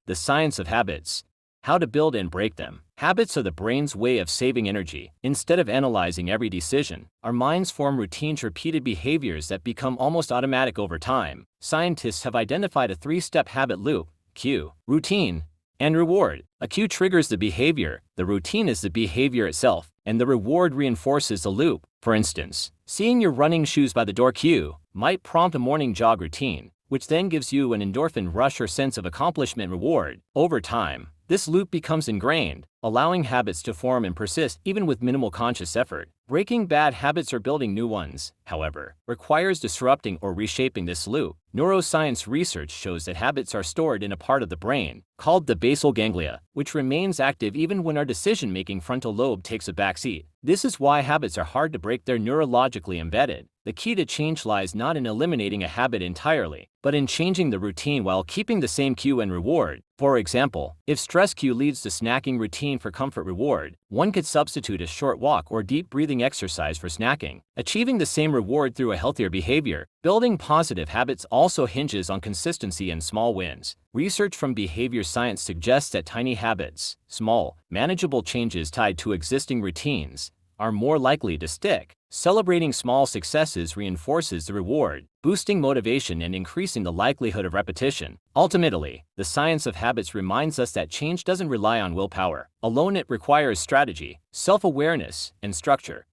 The science of habits. How to build and break them. Habits are the brain's way of saving energy. Instead of analyzing every decision, our minds form routines, repeated behaviors that become almost automatic over time. Scientists have identified a three-step habit loop: cue, routine, and reward. A cue triggers the behavior, the routine is the behavior itself, and the reward reinforces the loop. For instance, seeing your running shoes by the door cue might prompt a morning jog routine, which then gives you an endorphin rush or sense of accomplishment reward. Over time, this loop becomes ingrained, allowing habits to form and persist even with minimal conscious effort. Breaking bad habits or building new ones, however, requires disrupting or reshaping this loop. Neuroscience research shows that habits are stored in a part of the brain called the basal ganglia, which remains active even when our decision-making frontal lobe takes a backseat. This is why habits are hard to break. They're neurologically embedded. The key to change lies not in eliminating a habit entirely, but in changing the routine while keeping the same cue and reward. For example, if stress cue leads to snacking routine for comfort reward, one could substitute a short walk or deep breathing exercise for snacking, achieving the same reward through a healthier behavior. Building positive habits also hinges on consistency and small wins. Research from behavior science suggests that tiny habits, small, manageable changes tied to existing routines, are more likely to stick. Celebrating small successes reinforces the reward, boosting motivation and increasing the likelihood of repetition. Ultimately, the science of habits reminds us that change doesn't rely on willpower alone. It requires strategy, self-awareness, and structure.